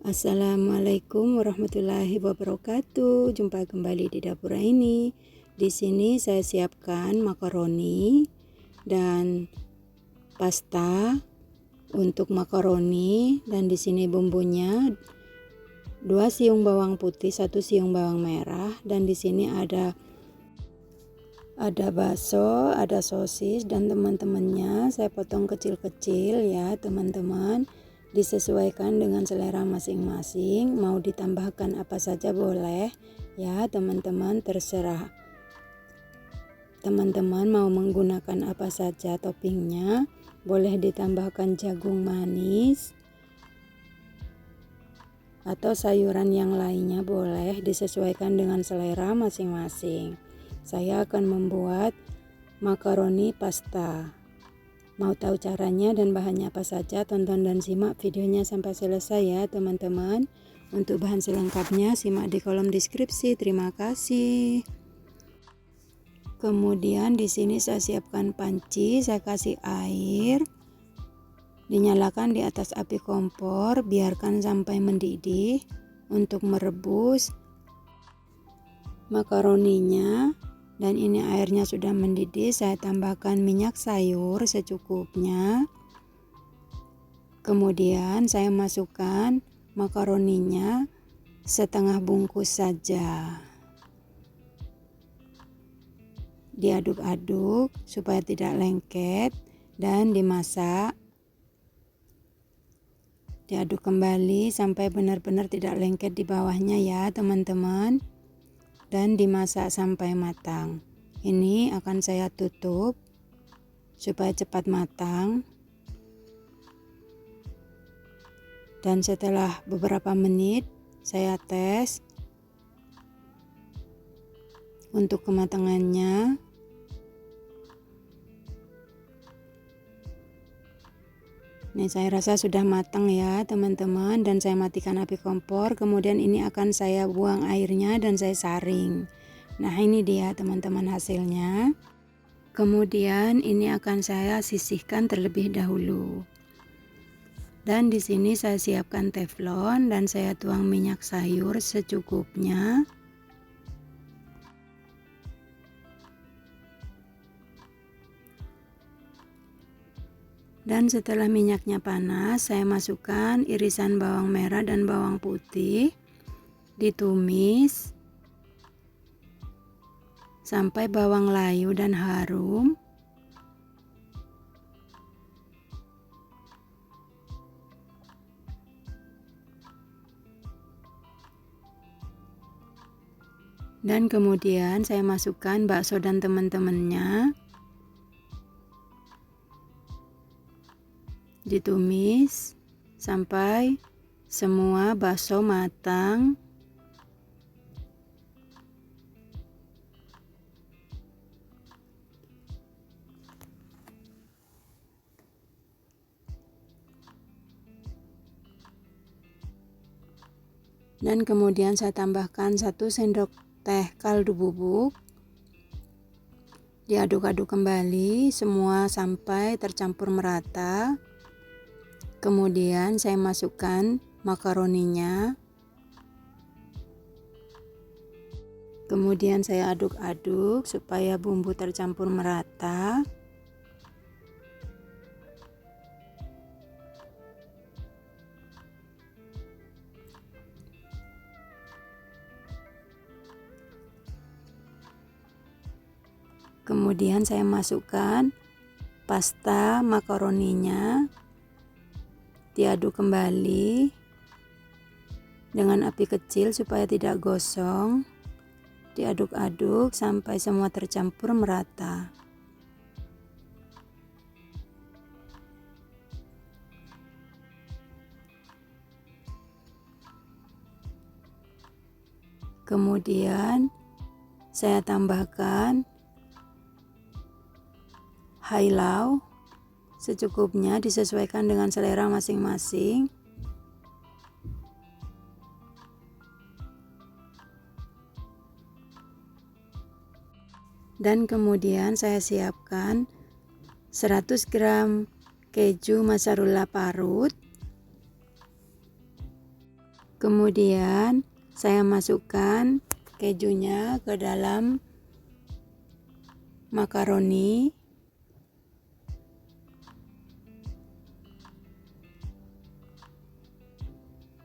Assalamualaikum warahmatullahi wabarakatuh. Jumpa kembali di dapur ini. Di sini saya siapkan makaroni dan pasta untuk makaroni, dan di sini bumbunya 2 siung bawang putih, 1 siung bawang merah, dan di sini ada bakso, ada sosis dan teman-temannya. Saya potong kecil-kecil ya teman-teman. Disesuaikan dengan selera masing-masing, mau ditambahkan apa saja boleh ya teman-teman, terserah teman-teman mau menggunakan apa saja toppingnya. Boleh ditambahkan jagung manis atau sayuran yang lainnya, boleh disesuaikan dengan selera masing-masing. Saya akan membuat makaroni pasta. Mau tahu caranya dan bahannya apa saja, tonton dan simak videonya sampai selesai ya teman-teman. Untuk bahan selengkapnya simak di kolom deskripsi. Terima kasih. Kemudian di sini saya siapkan panci, saya kasih air. Dinyalakan di atas api kompor, biarkan sampai mendidih untuk merebus makaroninya. Dan ini airnya sudah mendidih, saya tambahkan minyak sayur secukupnya. Kemudian saya masukkan makaroninya setengah bungkus saja. Diaduk-aduk supaya tidak lengket dan dimasak. Diaduk kembali sampai benar-benar tidak lengket di bawahnya ya teman-teman. Dan dimasak sampai matang. Ini akan saya tutup supaya cepat matang. Dan setelah beberapa menit saya tes untuk kematangannya. Ini saya rasa sudah matang ya teman-teman, dan saya matikan api kompor. Kemudian ini akan saya buang airnya dan saya saring. Nah ini dia teman-teman hasilnya. Kemudian ini akan saya sisihkan terlebih dahulu. Dan di sini saya siapkan teflon dan saya tuang minyak sayur secukupnya. Dan setelah minyaknya panas, saya masukkan irisan bawang merah dan bawang putih. Ditumis sampai bawang layu dan harum. Dan kemudian saya masukkan bakso dan teman-temannya. Ditumis sampai semua bakso matang. Dan kemudian saya tambahkan 1 sendok teh kaldu bubuk. Diaduk-aduk kembali semua sampai tercampur merata. Kemudian saya masukkan makaroninya. Kemudian saya aduk-aduk supaya bumbu tercampur merata. Kemudian saya masukkan pasta makaroninya. Diaduk kembali dengan api kecil supaya tidak gosong. Diaduk-aduk sampai semua tercampur merata. Kemudian saya tambahkan hailau secukupnya, disesuaikan dengan selera masing-masing. Dan kemudian saya siapkan 100 gram keju mozzarella parut, Kemudian saya masukkan kejunya ke dalam makaroni.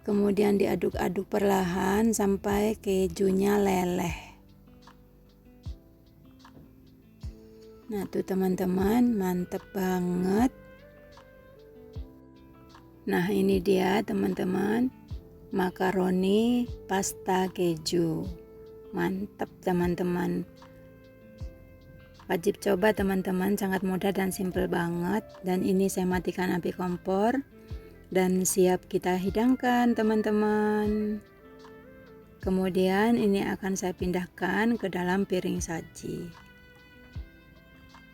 Kemudian diaduk-aduk perlahan sampai kejunya leleh. Nah tuh teman-teman, mantep banget. Nah ini dia teman-teman, makaroni pasta keju. Mantap teman-teman. Wajib coba teman-teman, sangat mudah dan simple banget. Dan ini saya matikan api kompor dan siap kita hidangkan teman-teman. Kemudian ini akan saya pindahkan ke dalam piring saji.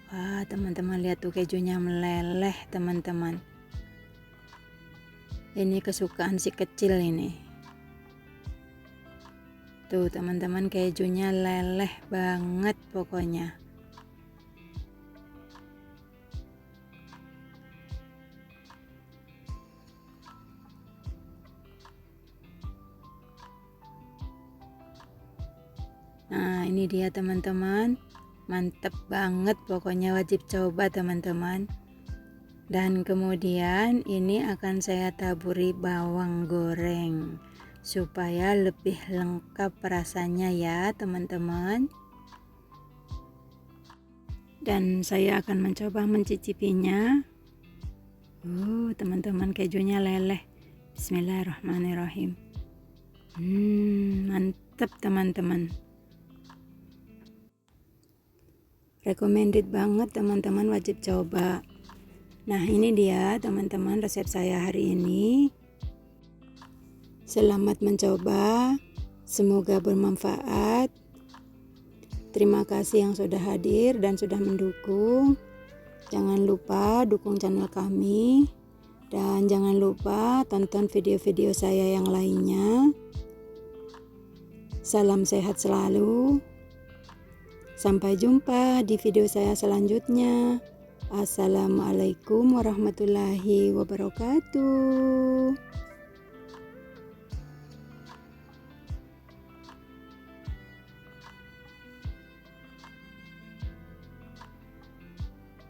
Wah teman-teman, lihat tuh kejunya meleleh teman-teman. Ini kesukaan si kecil ini. Tuh teman-teman, kejunya leleh banget pokoknya. Nah ini dia teman-teman, mantep banget pokoknya, wajib coba teman-teman. Dan kemudian ini akan saya taburi bawang goreng supaya lebih lengkap rasanya ya teman-teman. Dan saya akan mencoba mencicipinya. Teman-teman, kejunya leleh. Bismillahirrahmanirrahim. Mantap teman-teman. Recommended banget teman-teman, wajib coba. Nah ini dia teman-teman resep saya hari ini. Selamat mencoba, semoga bermanfaat. Terima kasih yang sudah hadir dan sudah mendukung. Jangan lupa dukung channel kami. Dan jangan lupa tonton video-video saya yang lainnya. Salam sehat selalu. Sampai jumpa di video saya selanjutnya. Assalamualaikum warahmatullahi wabarakatuh.